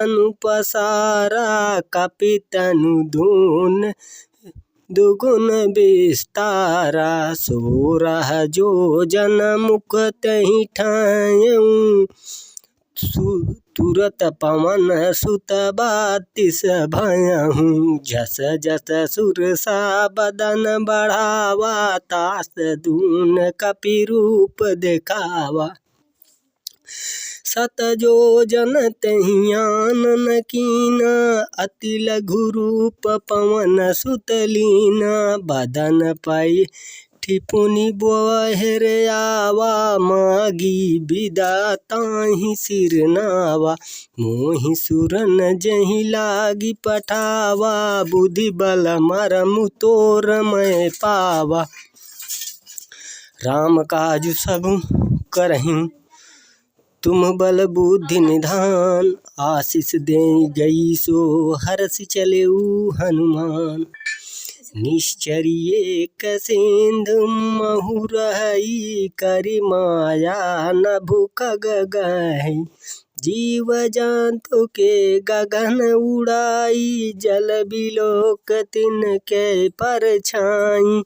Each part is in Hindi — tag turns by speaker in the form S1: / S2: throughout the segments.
S1: पसारा कपितनु धून दुगुन विस्तारा। 16 जोजन मुख तहि ठायऊ तुरत पवन सुत 32 भयहु। जस जस सुरसा बदन बढ़ावा तास दून कपि रूप देखावा। 7 जोजन तहि आनन कीना अति लघु रूप पवन सुत लीना। बदन पै ठिपुनि बोहर आवा मागी विदा ताहि सिर नावा। मोहि सुरन जहि लागी पठावा बुद्धि बल मरमु तोर मैं पावा। राम काजु सबु करहिं तुम बल बुद्धि निधान। आशीष देई गई सो हरषि चलेउ हनुमान। निश्चरी एक सिंधु महु रहई करि माया नभु खग गहई। जीव जंतु के गगन उड़ाई जल बिलोक तिनके परछाई।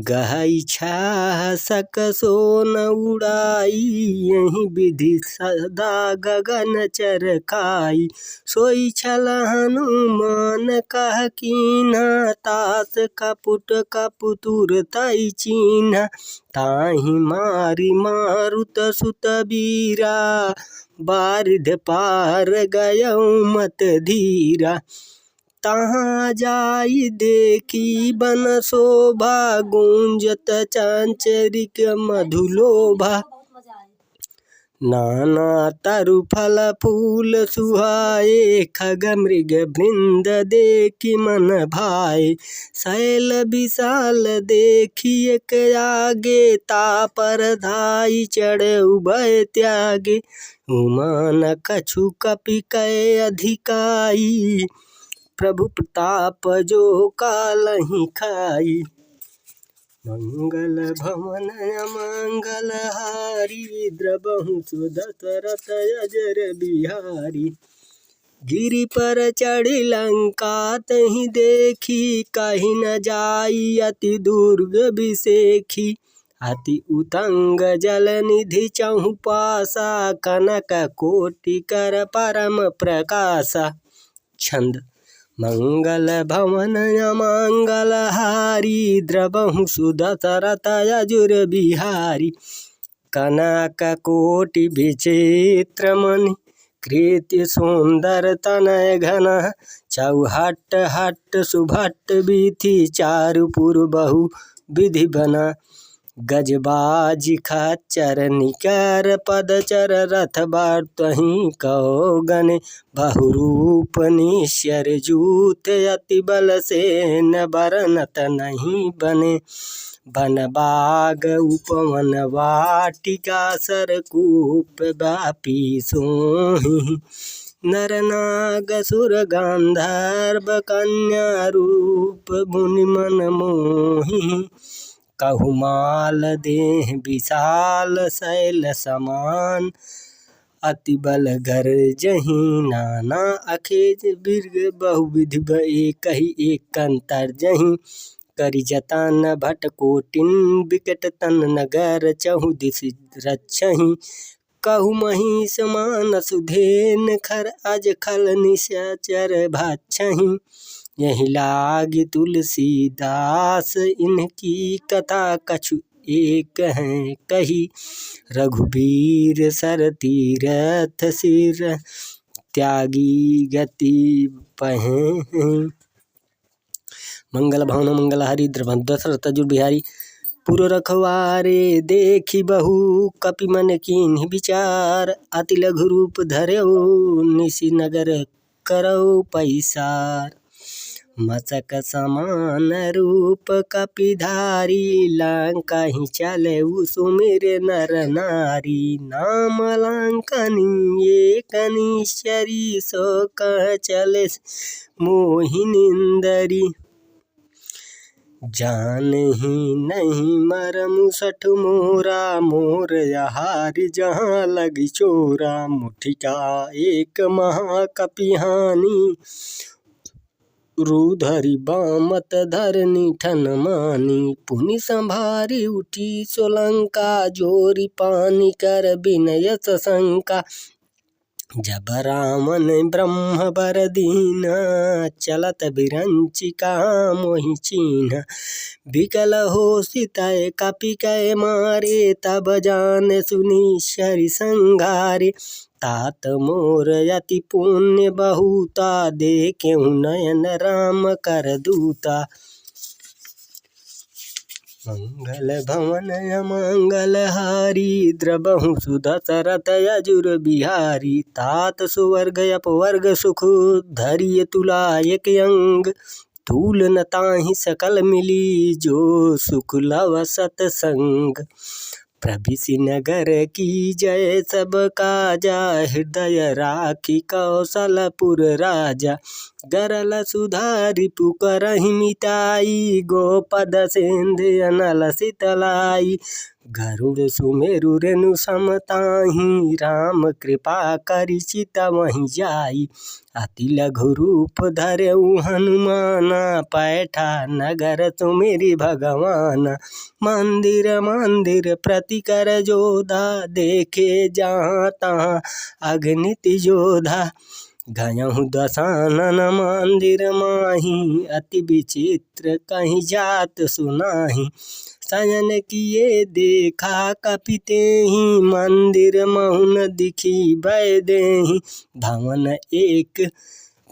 S1: गहई छाह सक सो न उड़ाई यही विधि सदा गगन चरखाई। सोई छल हनुमान कह कीन्हा तास कपुट कपुतुर तई चीन्हा। ताहि मारी मारुत सुत बीरा बारिध पार गयऊ मत धीरा। तहाँ जाई देखी बन शोभा गुंजत चांचरिक मधुलोभा। नाना तरु फल फूल सुहाए खग मृग वृंद देखी मन भाए। शैल विशाल देखी एक आगे तापर धाई चढ़े उभय त्यागे। उमान कछु कपि कै अधिकाई प्रभु प्रताप जो कालहि खाई। मंगल भवन अमंगल हारी द्रबहु सो दशरथ अजर बिहारी। गिरि पर चढ़ी लंका तहि देखी कहि न जाई अति दुर्ग बिसेखी। अति उतंग जल निधि चहुपासा कनक कोटि कर परम प्रकाशा। छंद मंगल भवन अमंगल हारी द्रबहु सो दशरथ अजर बिहारी। कनक कोटि विचित्र मणि कृत्य सुंदर तनय घन। चौहट हट सुभट बीथी चारुपुर बहु विधि बना। गजबाज खच्चर निकर पदचर रथ बातहि कहो गने। बहुरूप निश्चर जूथ अति बल सेन बरनत नहीं बने। बन बाग उपवन वाटिका सरकूप व्यापी सोहि। नर नाग सुर गंधर्व कन्या रूप मुनि मन मोहि। कहुमाल देह विशाल शैल समान अति बल गर्जहि। नाना अखेज बिरग बहुविधि एकहि एक तर्जहि। करि जतन भट कोटिन बिकट तन नगर चहु दिस रक्षहि। कहु महिष मानस धेन खर अज खल निशाचर भक्षहि। यही लागी तुलसीदास इनकी कथा कछु एक हैं कही। रघुबीर सर तीरथ सिर त्यागी गति पहें। मंगल भवन मंगल हरि द्रबहु दशरथ अजर बिहारी। पुर रखवारे देखी बहु कपि मन कीन्हि विचार। अति लघु रूप धरऊ निशि नगर करऊ पैसार। मसक समान रूप कपिधारी लंका ही चलेउ सुमिर नर नारी। नाम लंकनी एक निश्चरी सो कह चले मोहि निंदरी। जानही नहीं मरम सठ मोरा, मोर यहारी जहाँ लगी चोरा। मुठिका एक महाकपिहानी, रूधरी बामत धरनी ठन मानी। पुनि संभारी उठी सोलंका, जोरी पानी कर विनय शंका। जब रामन ब्रह्म बर दीना, चलत बिरंचिका मोहि चीन्हा। बिकल हो सितय कपि कै मारे, तब जान सुनी शरि संघारे। तात मोर यति पुण्य बहुता, देखेहु नयन राम कर दूता। मंगल भवन अमंगल हारी, द्रबहु सुदशरथ यजुर बिहारी। तात सुवर्ग अपवर्ग सुख, धरिय तुला एक अंग। तूल न ताहि सकल मिली, जो सुख लव सतसंग। प्रभिसि नगर की जय सब काजा, हृदय राखी कौशलपुर राजा। गरल सुधारि पुकारहि मिताई, गोपद सिंधु अनल शीतलाई। गरुड़ सुमेरु रेणु सम ताहि, राम कृपा करि चितवहि जाई। अति लघु रूप धरऊ हनुमाना, पैठा नगर सुमिरि भगवाना। मंदिर मंदिर प्रति कर जोधा, देखे जहाँ तहाँ अगणित जोधा। गयहु दसानन मंदिर माही, अति विचित्र कहीं जात सुनाही। शयन किए देखा कपि तेहि, मंदिर महु न दिखी भय देहि। भवन एक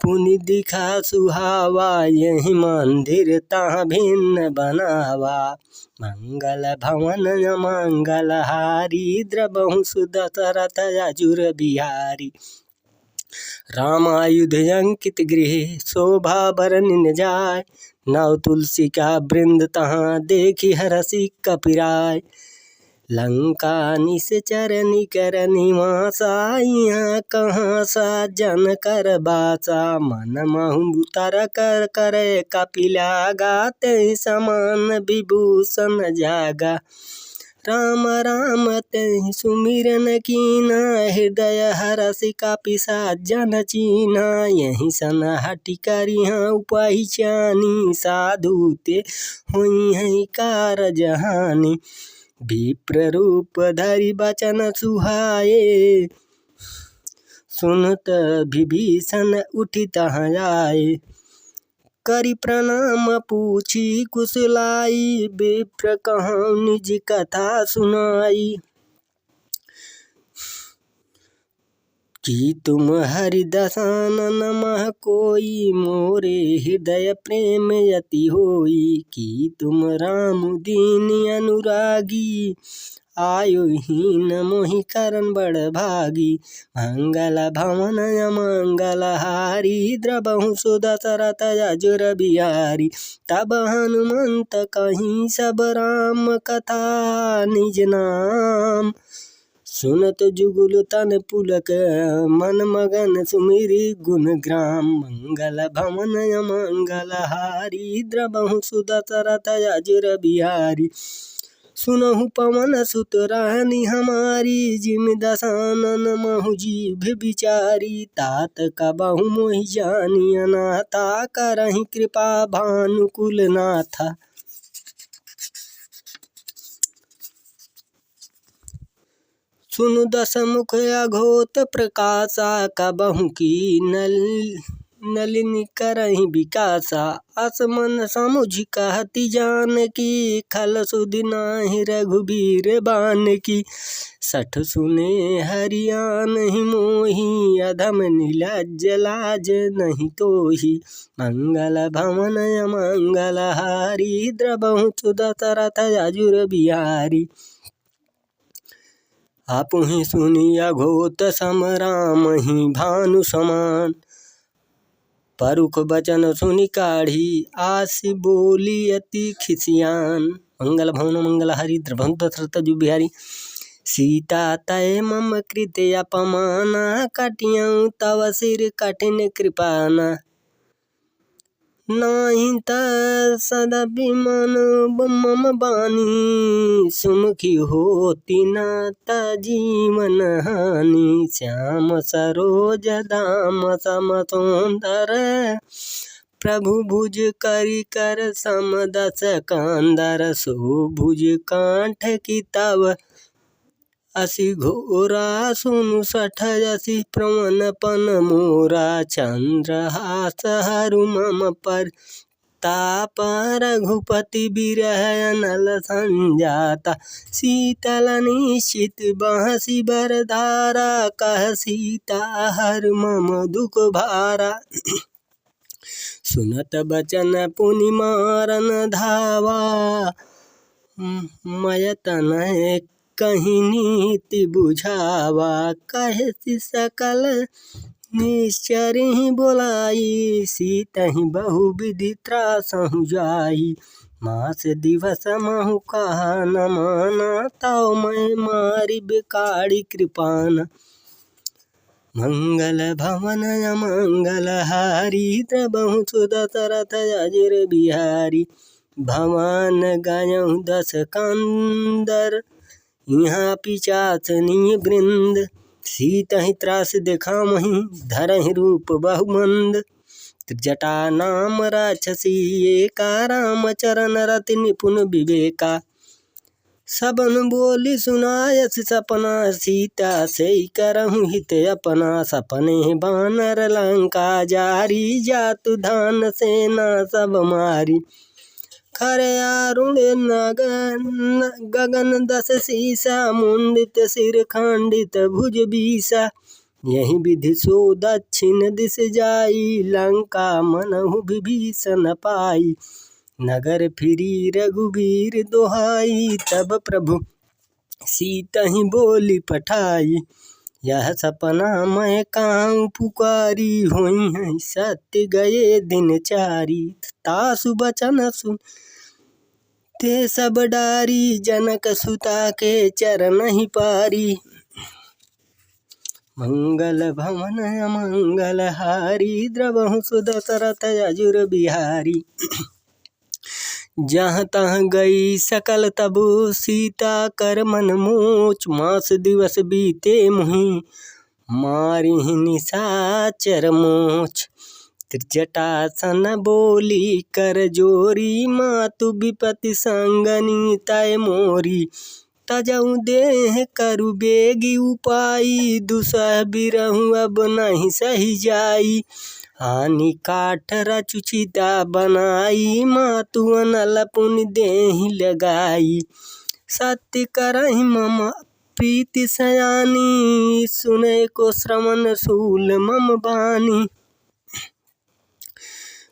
S1: पुनि दिखा सुहावा, यही मंदिर तहाँ भिन्न बनावा। मंगल भवन अमंगल हारी, द्रबहु सुदशरथ यजुर बिहारी। रामायुध अंकित गृह, शोभा बरनि न जाय। नव तुलसी का वृंद तहाँ, देखी हरषि कपिराय। लंका निश्चर निकर निवासा, यहाँ कहाँ सा जन कर बासा। मन महु तर कर करे कपिलागा, तेहि समान विभूषण जागा। राम राम तेहि सुमिरन कीना, हृदय हरषि कपि साजन चीन्हा। यही सन हठि करिहा उपहिचानी, साधु ते होइहै कारज हानि। विप्र रूप धरि बचन सुहाए, सुनत विभीषण उठि तहाँ आए। करि प्रणाम पूछी कुशलाई, विप्र कहौं निज कथा सुनाई। कि तुम हरि दसानन मह कोई, मोरे हृदय प्रेम यति होई। कि तुम राम दीन अनुरागी, आयु हीन मोहि करन बड़ भागी। मंगल भवन अमंगल हारी, द्रबहु सुदशरथ यजुर बिहारी। तब हनुमंत कहीं सब राम कथा, निज नाम सुनत जुगुल तन पुलक। मन मगन सुमिरि गुण ग्राम। मंगल भवन अमंगल हारी, द्रबहु सुदशरथ यजुर बिहारी। सुनहु पवन सुत रानी हमारी, जिम दसानन महु जीभ बिचारी। तात कबहु मोहि जानी अनाथा, करहि कृपा भानुकुल नाथा। सुनु दस मुख अघोत प्रकाशा, कबहु की नलिनी करहि विकासा। असमन समुझ कहती जानकी, खल सुधि नाहि रघुबीर बानकी। सठ सुने हरियाणहि मोहि, अधम नीलज्ज लाज नहीं तोहि। मंगल भवन अमंगल हारी, द्रबहु सुदशरथ यजुर बिहारी। आपुहि सुनि अघोत सम रामहि भानु समान। परुख बचन सुनि काढ़ी, आसि बोली अति खिसियान। मंगल भवन मंगल हारी, द्रबहु दशरथ यजुर बिहारी। सीता तय मम कृत अपमाना, कटियौ तव सिर कठिन कृपाना। नाही तदपि मन मम बानी, सुमुखी होती न जीवन हानि। श्याम सरोज दाम सम सुंदर, प्रभु भुज करि कर सम दस कांदर। सो भुज कांठ की तव असि घोरा, सुनु सठ जसि प्रवन पन मोरा। चंद्रहास हरु मम पर ताप, रघुपति बिरह अनल संजाता। शीतल निश्चित बंसी बरधारा, कह सीता हर मम दुख भारा। सुनत बचन पुनि मारन धावा, मय तनय कहीं नीति बुझावा। कहे सकल निश्चरी बोलाई, सीतहि बहु विधि त्रासहु जाई। मास दिवस महु कहा न माना, ताऊ मैं मारी बिकाड़ी कृपाना। मंगल भवन अमंगल हारी, द्रबहु सुदशरथ अजिर बिहारी। भवन गयहु दस कांदर, यहाँ पिशाचनी वृंद। सीतहि त्रास दिखामहि, धरहि रूप बहुमंद। त्रिजटा नाम राक्षसी एका, रामचरण रति निपुण विवेका। सबन बोली सुनायस सपना, सीता से करहु हित अपना। सपने बानर लंका जारी, जातु धान सेना सब मारी। खरे आरुण गगन दस सीसा, मुंडित सिर खंडित भुज बीसा। यही विधि सो दक्षिण दिश जाई, लंका मनहु विभीषण पाई। नगर फिरी रघुबीर दोहाई, तब प्रभु सीतहि बोली पठाई। यह सपना मैं काहू पुकारी, होई है सत्य गए दिन चारी। तासु बचन सुन ते सब डारी, जनक सुता के चरण ही पारी। मंगल भवन अमंगल हारी, द्रबहु सुदशरथ अजिर बिहारी। जहाँ तहाँ गई सकल तबु, सीता कर मन मोच। मास दिवस बीते मुहि, मारिहि निशाचर मोच। त्रिजटासन बोली कर जोरी, मातु विपति संगनी तय मोरी। तजऊ देह करु बेगी उपाई, दुसह बिरहु अब नहीं सही जाई। हानि काठ रचु चिता बनाई, मातु अनल पुनि देहि लगाई। सत्य करहि मम प्रीति सयानी, सुने को श्रवण शूल मम बानी।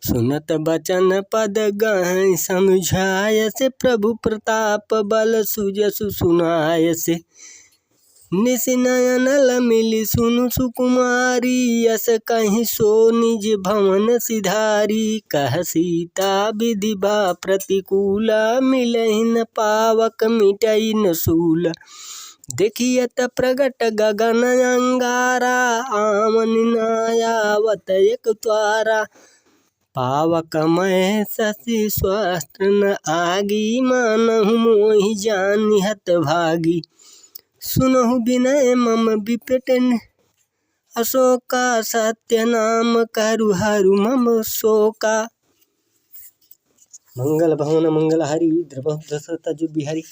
S1: सुनत बचन पद गहै समझायस, प्रभु प्रताप बल सुजसु सुनायस। निस नयनल मिली सुनु सुकुमारी, यस कहीं सो निज भवन सिधारी। कह सीता विधि बा प्रतिकूला, मिलहि न पावक मिटई न सूल। देखियत प्रगट गगन अंगारा, आमनि न आवत एक त्वारा। पावक मैं शशि स्वस्त्र न आगी, मानहु मोहि जानि हत भागी। सुनहु विनय मम विपटिन अशोका, सत्य नाम करु हरु मम शोका। मंगल भवन मंगल हारी, द्रबहु दशरथ अजिर बिहारी।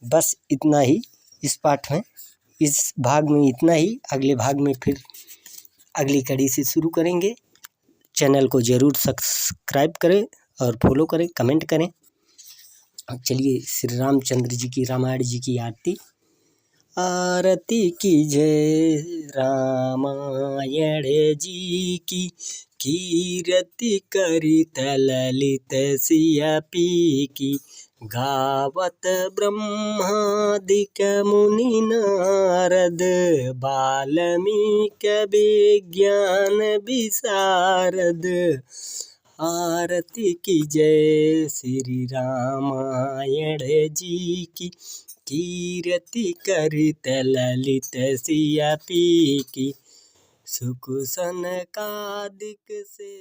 S1: बस इतना ही इस पाठ में, इस भाग में इतना ही। अगले भाग में फिर अगली कड़ी से शुरू करेंगे। चैनल को ज़रूर सब्सक्राइब करें और फॉलो करें, कमेंट करें। अब चलिए श्री रामचंद्र जी की, रामायण जी की आरती। आरती कीजय रामायण जी की, कीरति करित ललित सिया पी की। गावत ब्रह्मादिक मुनि नारद, वाल्मीकि विज्ञान विशारद। आरती कीजय श्री रामायण जी की, कीरति करित ललित सिया पी की। सुख सनकादिक से